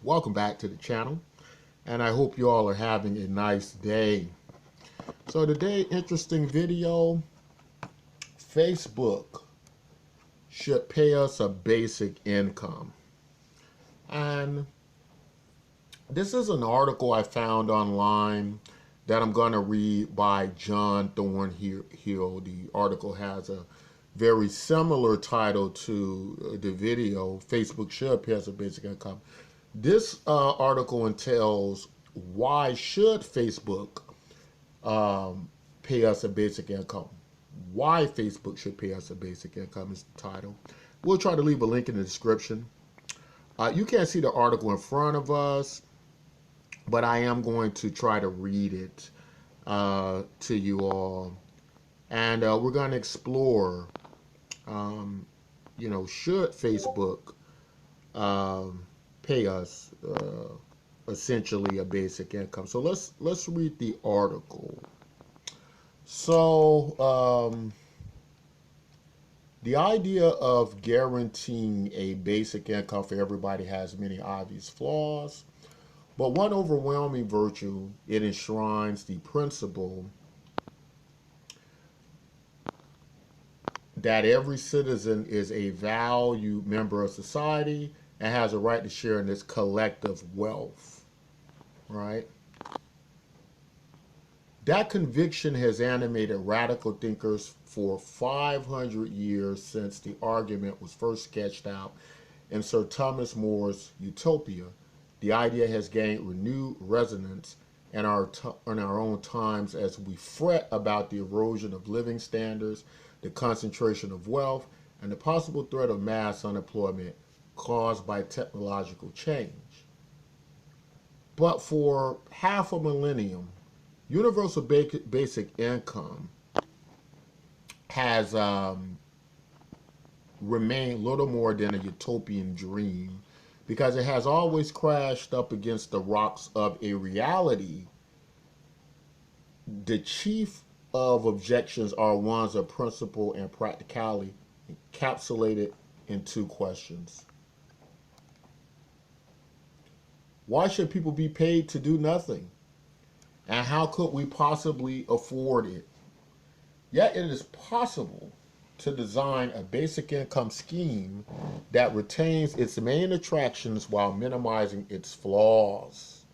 Welcome back to the channel, and I hope you all are having a nice day. So today, interesting video. Facebook should pay us a basic income. And this is an article I found online that I'm going to read by John Thornhill. The article has a very similar title to the video, Facebook should pay us a basic income. This article entails why should Facebook pay us a basic income. Why Facebook should pay us a basic income is the title. We'll try to leave a link in the description. You can't see the article in front of us, but I am going to try to read it to you all. And we're going to explore, should Facebook pay us essentially a basic income. So let's read the article. So the idea of guaranteeing a basic income for everybody has many obvious flaws, but one overwhelming virtue, it enshrines the principle that every citizen is a valued member of society and has a right to share in this collective wealth, right? That conviction has animated radical thinkers for 500 years since the argument was first sketched out in Sir Thomas More's Utopia. The idea has gained renewed resonance in our own times as we fret about the erosion of living standards, the concentration of wealth, and the possible threat of mass unemployment caused by technological change. But for half a millennium, universal basic income has remained little more than a utopian dream because it has always crashed up against the rocks of a reality. The chief of objections are ones of principle and practicality, encapsulated in two questions. Why should people be paid to do nothing? And how could we possibly afford it? Yet it is possible to design a basic income scheme that retains its main attractions while minimizing its flaws.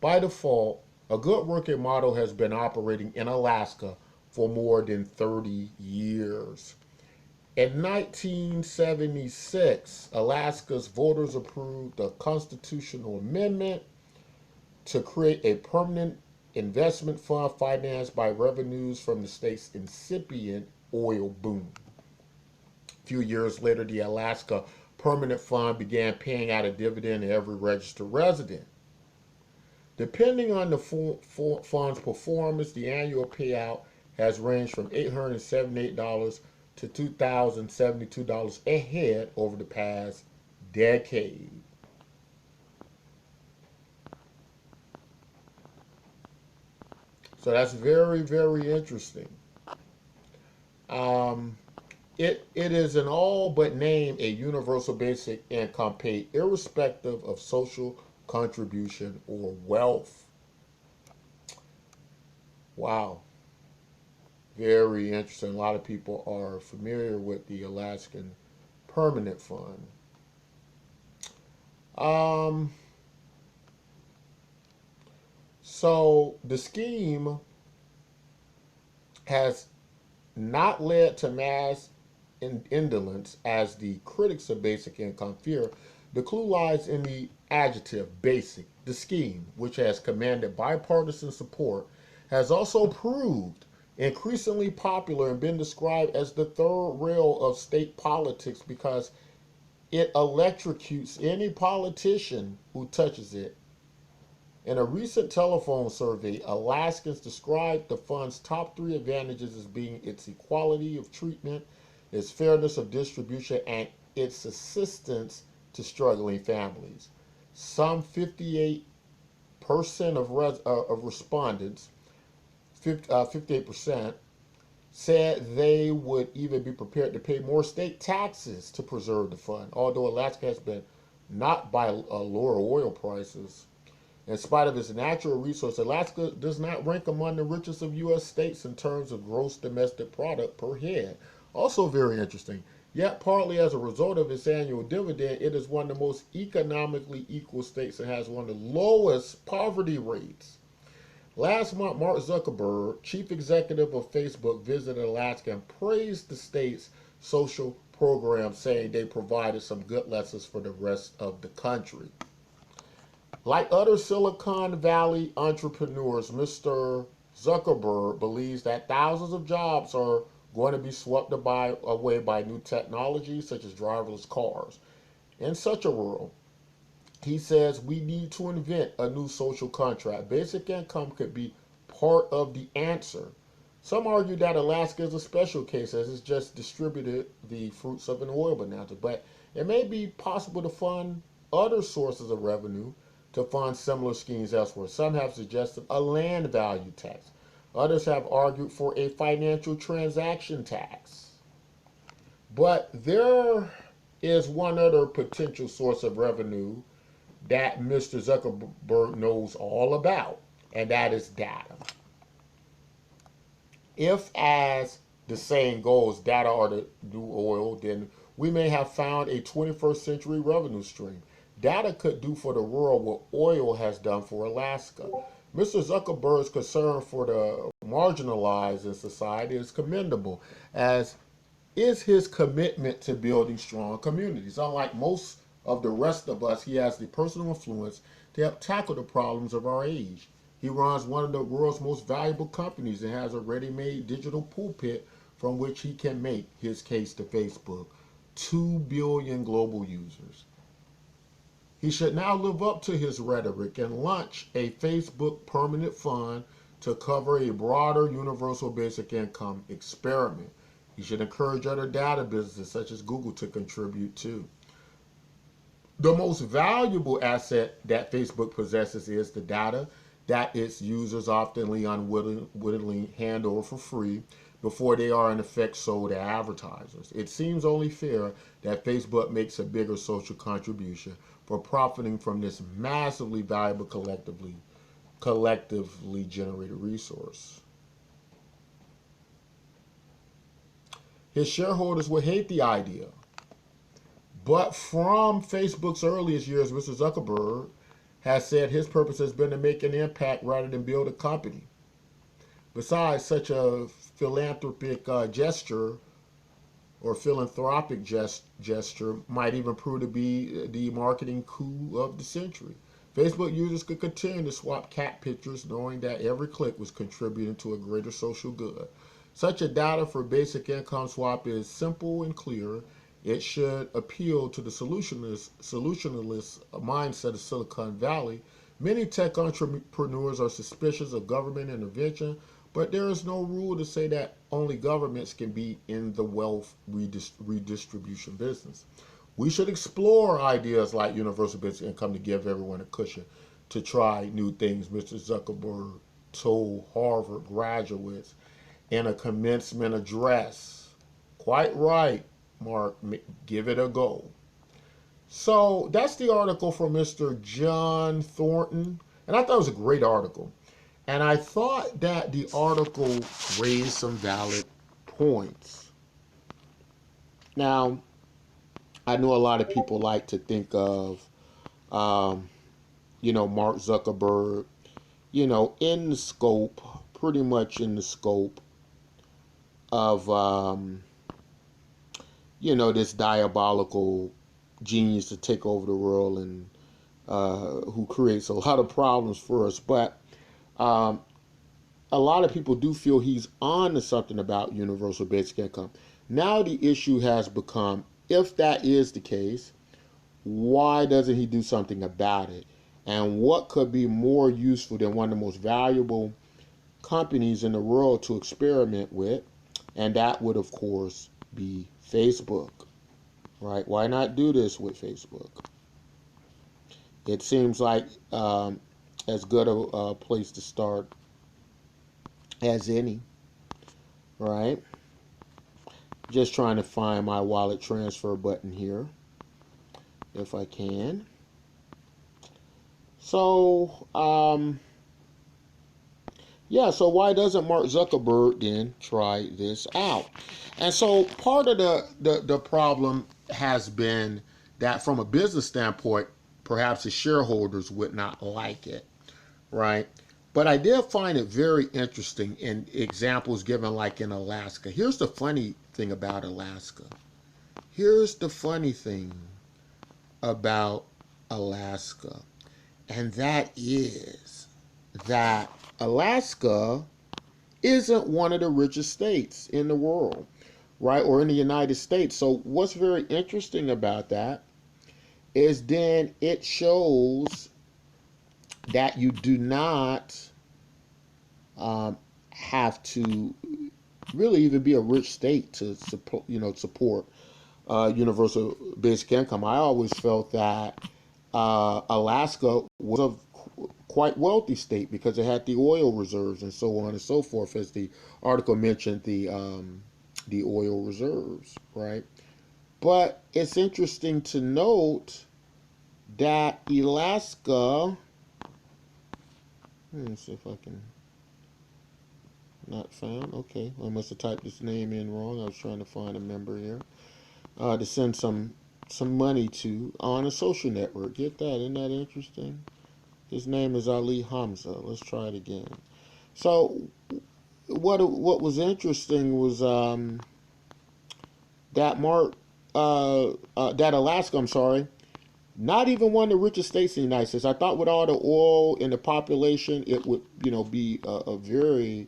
By default, a good working model has been operating in Alaska for more than 30 years. In 1976, Alaska's voters approved a constitutional amendment to create a permanent investment fund financed by revenues from the state's incipient oil boom. A few years later, the Alaska Permanent Fund began paying out a dividend to every registered resident. Depending on the fund's performance, the annual payout has ranged from $878 to $2,072 a head over the past decade. So that's very, very interesting. Um, it is in all but name a universal basic income paid irrespective of social contribution or wealth. Wow. Very interesting. A lot of people are familiar with the Alaskan Permanent Fund. Um, so the scheme has not led to mass indolence as the critics of basic income fear. The clue lies in the adjective basic. The scheme, which has commanded bipartisan support, has also proved increasingly popular and been described as the third rail of state politics because it electrocutes any politician who touches it. In a recent telephone survey, Alaskans described the fund's top three advantages as being its equality of treatment, its fairness of distribution, and its assistance to struggling families. Some 58% of respondents, 58%, said they would even be prepared to pay more state taxes to preserve the fund, although Alaska has been not by lower oil prices. In spite of its natural resource, Alaska does not rank among the richest of U.S. states in terms of gross domestic product per head. Also, very interesting. Yet, partly as a result of its annual dividend, it is one of the most economically equal states and has one of the lowest poverty rates. Last month, Mark Zuckerberg, chief executive of Facebook, visited Alaska and praised the state's social programs, saying they provided some good lessons for the rest of the country. Like other Silicon Valley entrepreneurs, Mr. Zuckerberg believes that thousands of jobs are going to be swept away by new technologies such as driverless cars. In such a world, he says we need to invent a new social contract. Basic income could be part of the answer. Some argue that Alaska is a special case as it's just distributed the fruits of an oil bonanza, but it may be possible to fund other sources of revenue to fund similar schemes elsewhere. Some have suggested a land value tax. Others have argued for a financial transaction tax. But there is one other potential source of revenue that Mr. Zuckerberg knows all about, and that is data. If, as the saying goes, data are the new oil, then we may have found a 21st century revenue stream. Data could do for the world what oil has done for Alaska. Mr. Zuckerberg's concern for the marginalized in society is commendable, as is his commitment to building strong communities. Unlike most of the rest of us, he has the personal influence to help tackle the problems of our age. He runs one of the world's most valuable companies and has a ready-made digital pulpit from which he can make his case to Facebook. 2 billion global users. He should now live up to his rhetoric and launch a Facebook permanent fund to cover a broader universal basic income experiment. He should encourage other data businesses such as Google to contribute too. The most valuable asset that Facebook possesses is the data that its users often unwittingly hand over for free before they are in effect sold to advertisers. It seems only fair that Facebook makes a bigger social contribution for profiting from this massively valuable collectively generated resource. His shareholders would hate the idea. But from Facebook's earliest years, Mr. Zuckerberg has said his purpose has been to make an impact rather than build a company. Besides, such a philanthropic gesture or philanthropic gesture might even prove to be the marketing coup of the century. Facebook users could continue to swap cat pictures knowing that every click was contributing to a greater social good. Such a data for basic income swap is simple and clear. It should appeal to the solutionist mindset of Silicon Valley. Many tech entrepreneurs are suspicious of government intervention, but there is no rule to say that only governments can be in the wealth redistribution business. We should explore ideas like universal basic income to give everyone a cushion to try new things, Mr. Zuckerberg told Harvard graduates in a commencement address. Quite right, Mark. Give it a go. So that's the article from Mr. John Thornton. And I thought it was a great article. And I thought that the article raised some valid points. Now, I know a lot of people like to think of, Mark Zuckerberg, in the scope, pretty much in the scope of, this diabolical genius to take over the world and who creates a lot of problems for us. But a lot of people do feel he's on to something about universal basic income. Now the issue has become, if that is the case, why doesn't he do something about it? And what could be more useful than one of the most valuable companies in the world to experiment with? And that would, of course, be Facebook, right? Why not do this with Facebook? It seems like as good a place to start as any, right? Just trying to find my wallet transfer button here. if I can. So, yeah, so why doesn't Mark Zuckerberg then try this out? And so part of the problem has been that from a business standpoint, perhaps the shareholders would not like it, right? But I did find it very interesting in examples given like in Alaska. Here's the funny thing about Alaska. Here's the funny thing about Alaska. And that is that Alaska isn't one of the richest states in the world, right? Or in the United States. So what's very interesting about that is then it shows that you do not have to really even be a rich state to support, universal basic income. I always felt that Alaska was a quite wealthy state because it had the oil reserves and so on and so forth, as the article mentioned the oil reserves, right? But it's interesting to note that Alaska. Let me see if I can. Not found. Okay, I must have typed this name in wrong. I was trying to find a member here to send some money to on a social network. Get that? Isn't that interesting? His name is Ali Hamza. Let's try it again. So what was interesting was that that Alaska. I'm sorry. Not even one of the richest states in the United States. I thought with all the oil and the population, it would be a very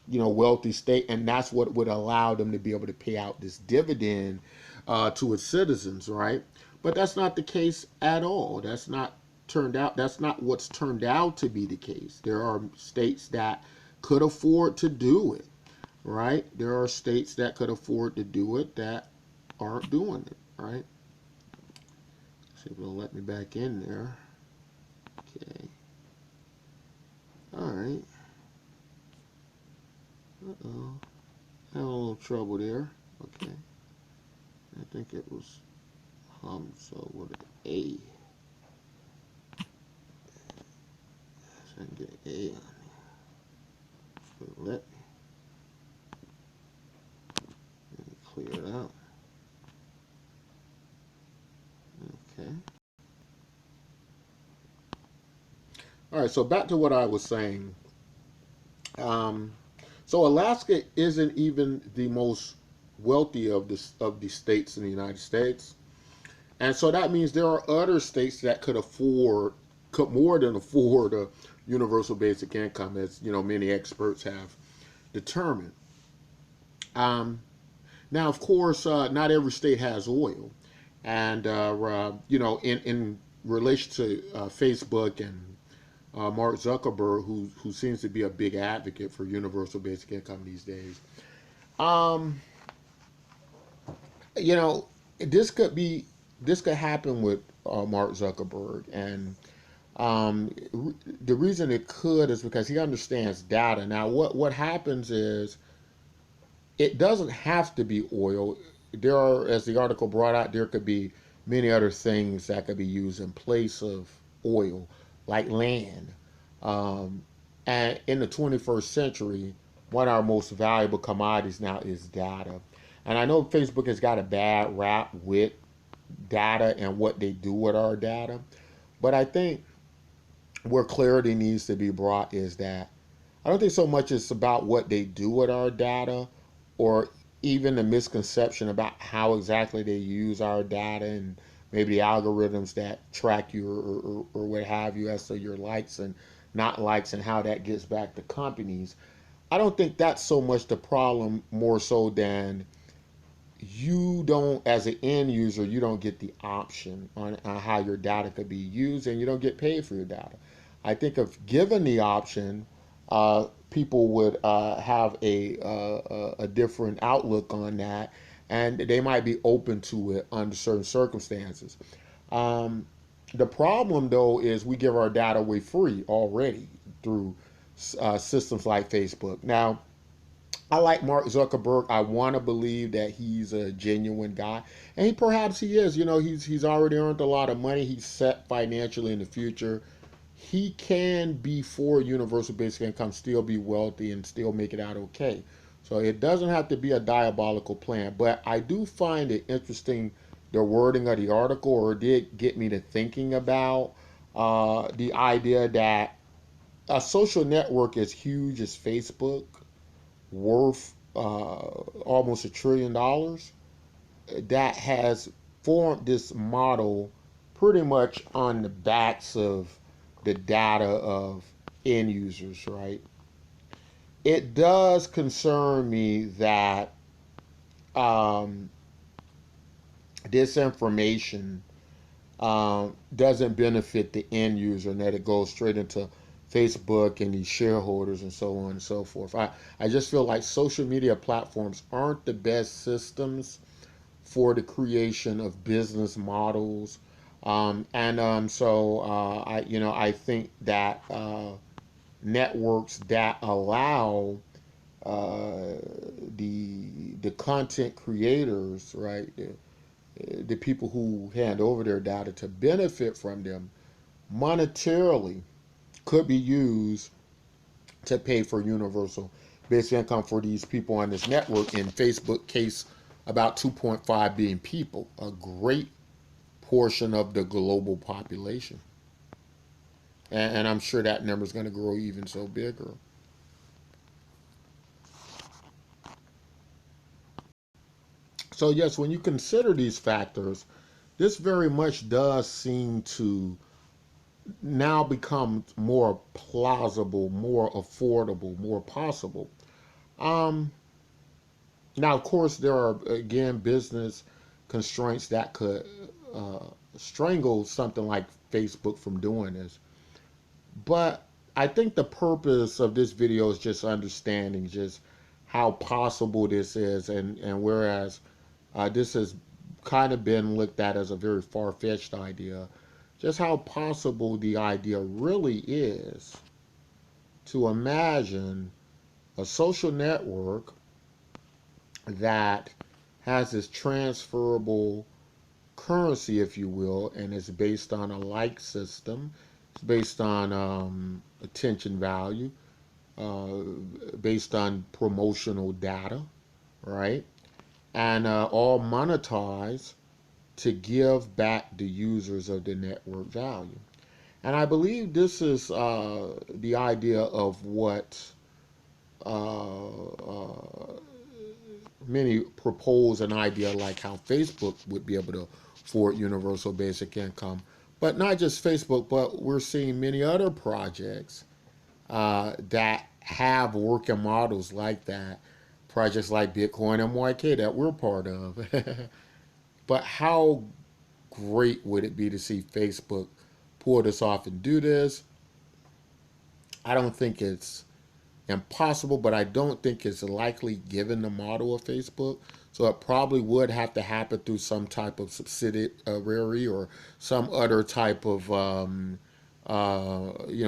wealthy state, and that's what would allow them to be able to pay out this dividend to its citizens, right? But that's not the case at all. That's not what's turned out to be the case. There are states that could afford to do it, right? There are states that could afford to do it that aren't doing it, right? See if it'll let me back in there. Okay. All right. Uh-oh. Had a little trouble there. Okay. I think it was Hamza with an A. So I can get an A on there. Let me clear it out. Okay. All right, so back to what I was saying. Um, so Alaska isn't even the most wealthy of the states in the United States. And so that means there are other states that could more than afford a universal basic income, as many experts have determined. Um, Now, of course, not every state has oil, and in relation to Facebook and Mark Zuckerberg, who seems to be a big advocate for universal basic income these days. Um, you know, this could be this could happen with Mark Zuckerberg, and the reason it could is because he understands data. Now, what happens is it doesn't have to be oil. There are, as the article brought out, there could be many other things that could be used in place of oil, like land. Um, and in the 21st century, one of our most valuable commodities now is data. And I know Facebook has got a bad rap with data and what they do with our data, but I think where clarity needs to be brought is that I don't think so much it's about what they do with our data or even the misconception about how exactly they use our data and maybe the algorithms that track you or what have you as to your likes and not likes and how that gets back to companies. I don't think that's so much the problem, more so than you don't, as an end user, you don't get the option on how your data could be used, and you don't get paid for your data. I think if given the option, people would have a different outlook on that, and they might be open to it under certain circumstances. Um, the problem, though, is we give our data away free already through systems like Facebook. Now, I like Mark Zuckerberg. I want to believe that he's a genuine guy, and perhaps he is. You know, he's already earned a lot of money. He's set financially in the future. He can be for universal basic income, still be wealthy, and still make it out okay. So it doesn't have to be a diabolical plan. But I do find it interesting the wording of the article, or it did get me to thinking about the idea that a social network as huge as Facebook, worth almost $1 trillion, that has formed this model pretty much on the backs of the data of end users, right? It does concern me that um, this information doesn't benefit the end user and that it goes straight into Facebook and these shareholders and so on and so forth. I just feel like social media platforms aren't the best systems for the creation of business models. I think that networks that allow uh, the content creators, right, the people who hand over their data to benefit from them monetarily could be used to pay for universal basic income for these people on this network. In Facebook case, about 2.5 billion people, a great portion of the global population. And I'm sure that number is going to grow even so bigger. So, yes, when you consider these factors, this very much does seem to now become more plausible, more affordable, more possible. Um, Now, of course, there are, again, business constraints that could uh, strangle something like Facebook from doing this. But I think the purpose of this video is just understanding just how possible this is. And whereas this has kind of been looked at as a very far fetched idea, just how possible the idea really is to imagine a social network that has this transferable currency, if you will, and it's based on a like system. It's based on attention value, uh, based on promotional data, right? And all monetized to give back the users of the network value. And I believe this is the idea of what many propose an idea like how Facebook would be able to afford universal basic income. But not just Facebook, but we're seeing many other projects that have working models like that. Projects like Bitcoin MYK that we're part of. But how great would it be to see Facebook pull this off and do this? I don't think it's impossible, but I don't think it's likely given the model of Facebook. So it probably would have to happen through some type of subsidiary or some other type of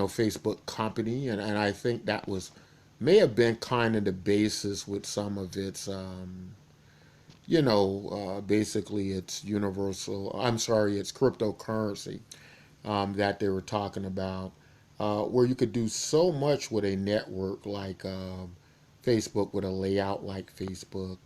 Facebook company, and I think that was may have been kind of the basis with some of its basically it's universal. I'm sorry, it's cryptocurrency that they were talking about, where you could do so much with a network like Facebook with a layout like Facebook.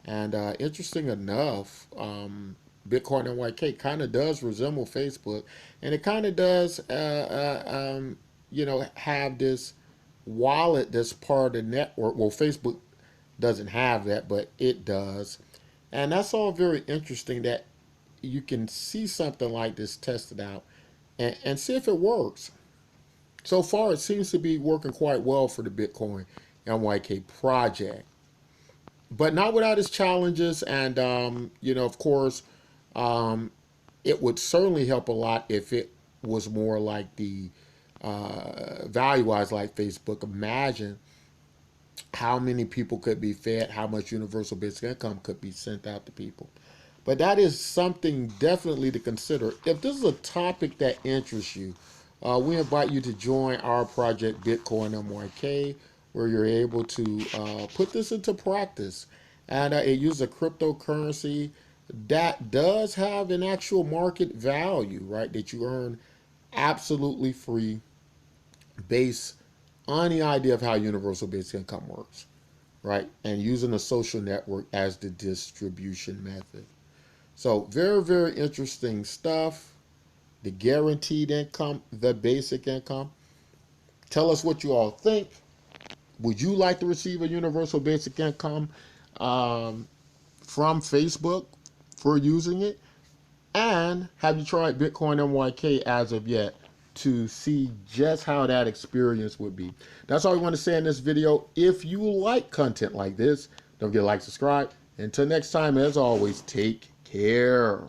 And interesting enough, Bitcoin NYK kind of does resemble Facebook, and it kind of does, have this wallet that's part of the network. Well, Facebook doesn't have that, but it does, and that's all very interesting. That you can see something like this tested out and see if it works. So far, it seems to be working quite well for the Bitcoin NYK project, but not without its challenges. And, of course, um, it would certainly help a lot if it was more like the value wise, like Facebook. Imagine how many people could be fed, how much universal basic income could be sent out to people. But that is something definitely to consider. If this is a topic that interests you, we invite you to join our project Bitcoin MYK. where you're able to put this into practice. And it uses a cryptocurrency that does have an actual market value, right? That you earn absolutely free based on the idea of how universal basic income works, right? And using a social network as the distribution method. So very, very interesting stuff. The guaranteed income, the basic income. Tell us what you all think. Would you like to receive a universal basic income from Facebook for using it? And have you tried Bitcoin MYK as of yet to see just how that experience would be? That's all we want to say in this video. If you like content like this, don't forget to like, subscribe. Until next time, as always, take care.